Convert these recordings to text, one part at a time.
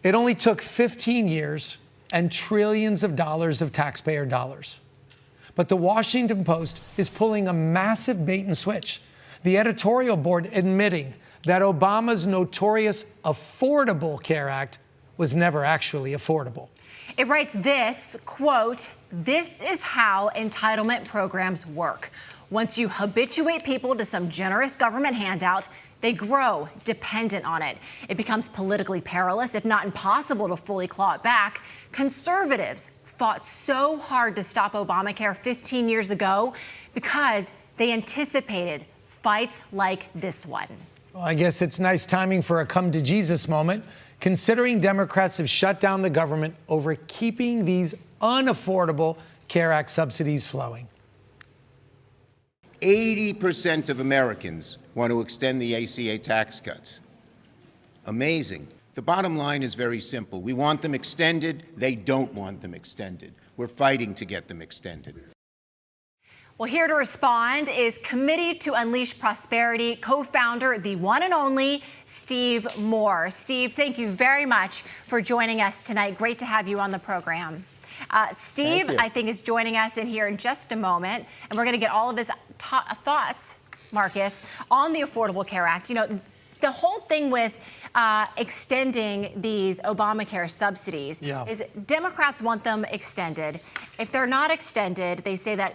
It only took 15 years and trillions of dollars of taxpayer dollars. But the Washington Post is pulling a massive bait and switch. The editorial board admitting that Obama's notorious Affordable Care Act was never actually affordable. It writes this, quote, "This is how entitlement programs work. Once you habituate people to some generous government handout, they grow dependent on it. It becomes politically perilous, if not impossible, to fully claw it back. Conservatives fought so hard to stop Obamacare 15 years ago because they anticipated fights like this one." Well, I guess it's nice timing for a come to Jesus moment, considering Democrats have shut down the government over keeping these unaffordable CARE Act subsidies flowing. 80% of Americans want to extend the ACA tax cuts. Amazing. The bottom line is very simple. We want them extended. They don't want them extended. We're fighting to get them extended. Well, here to respond is Committee to Unleash Prosperity co-founder, the one and only Steve Moore. Steve, thank you very much for joining us tonight. Great to have you on the program. Steve, I think, is joining us in here in just a moment, and we're going to get all of his thoughts, Marcus, on the Affordable Care Act. You know, the whole thing with extending these Obamacare subsidies is Democrats want them extended. If they're not extended, they say that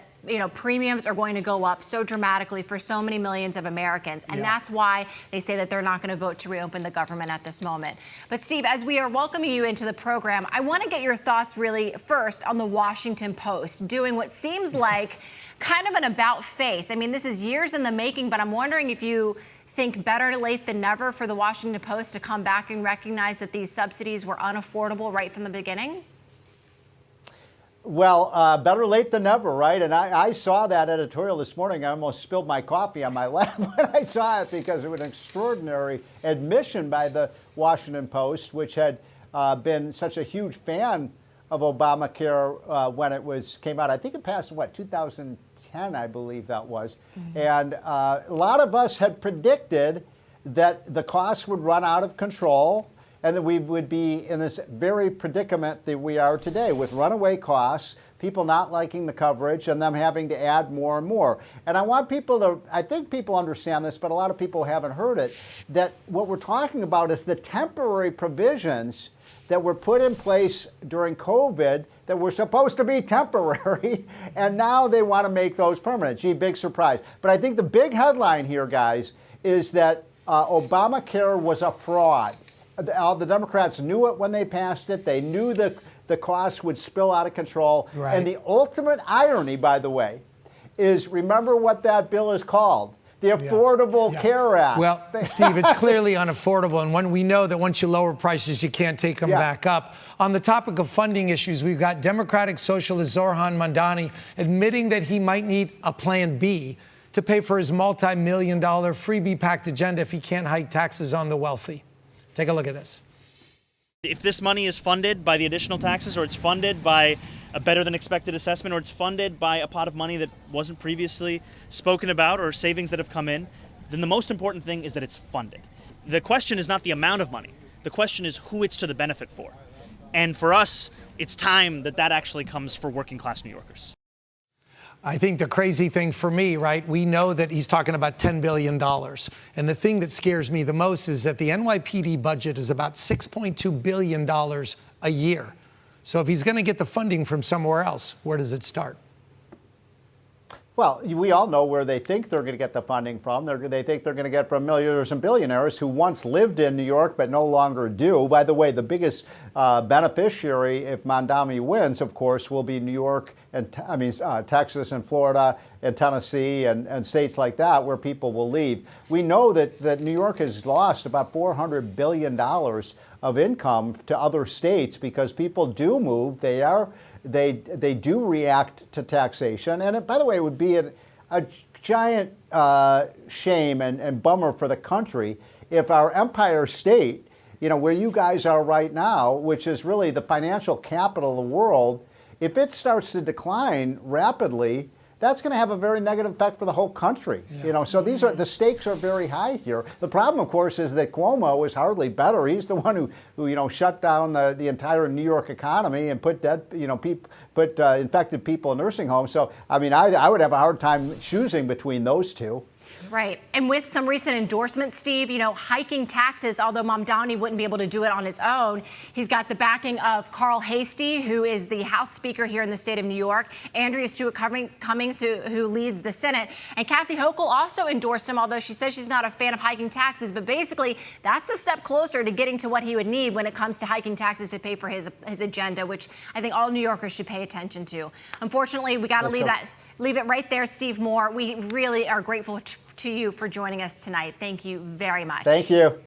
premiums are going to go up so dramatically for so many millions of Americans. And that's why they say that they're not going to vote to reopen the government at this moment. But Steve, as we are welcoming you into the program, I want to get your thoughts really first on the Washington Post doing what seems like kind of an about face. I mean, this is years in the making, but I'm wondering if you think better late than never for the Washington Post to come back and recognize that these subsidies were unaffordable right from the beginning? Well, better late than never, right? And I saw that editorial this morning. I almost spilled my coffee on my lap when I saw it because it was an extraordinary admission by the Washington Post, which had been such a huge fan of Obamacare when it came out. I think it passed, 2010, I believe that was. Mm-hmm. And a lot of us had predicted that the costs would run out of control and that we would be in this very predicament that we are today with runaway costs, people not liking the coverage, and them having to add more and more. And I want people to, I think people understand this, but a lot of people haven't heard it, that what we're talking about is the temporary provisions that were put in place during COVID that were supposed to be temporary, and now they want to make those permanent. Gee, big surprise. But I think the big headline here, guys, is that Obamacare was a fraud. The Democrats knew it when they passed it. They knew the costs would spill out of control. Right. And the ultimate irony, by the way, is remember what that bill is called. The Affordable Care Act. Well, Steve, it's clearly unaffordable. And when we know that once you lower prices, you can't take them back up. On the topic of funding issues, we've got Democratic Socialist Zohran Mamdani admitting that he might need a plan B to pay for his multi-million-dollar freebie-packed agenda if he can't hike taxes on the wealthy. Take a look at this. If this money is funded by the additional taxes, or it's funded by a better than expected assessment, or it's funded by a pot of money that wasn't previously spoken about, or savings that have come in, then the most important thing is that it's funded. The question is not the amount of money. The question is who it's to the benefit for. And for us, it's time that actually comes for working class New Yorkers. I think the crazy thing for me, right, we know that he's talking about $10 billion. And the thing that scares me the most is that the NYPD budget is about $6.2 billion a year. So if he's going to get the funding from somewhere else, where does it start? Well, we all know where they think they're going to get the funding from. They think they're going to get from millionaires and billionaires who once lived in New York but no longer do. By the way, the biggest beneficiary, if Mamdani wins, of course, will be New York and Texas and Florida and Tennessee and states like that where people will leave. We know that New York has lost about $400 billion of income to other states because people do move. They do react to taxation. And by the way, it would be a giant shame and bummer for the country if our empire state, where you guys are right now, which is really the financial capital of the world, if it starts to decline rapidly, that's going to have a very negative effect for the whole country. So the stakes are very high here. The problem, of course, is that Cuomo is hardly better. He's the one who shut down the entire New York economy and put infected people in nursing homes. So I mean, I would have a hard time choosing between those two. Right. And with some recent endorsements, Steve, hiking taxes, although Mamdani wouldn't be able to do it on his own, he's got the backing of Carl Hastie, who is the House Speaker here in the state of New York, Andrea Stewart Cummings, who leads the Senate, and Kathy Hochul also endorsed him, although she says she's not a fan of hiking taxes. But basically, that's a step closer to getting to what he would need when it comes to hiking taxes to pay for his agenda, which I think all New Yorkers should pay attention to. Unfortunately, we got to leave it right there, Steve Moore. We really are grateful to you for joining us tonight. Thank you very much. Thank you.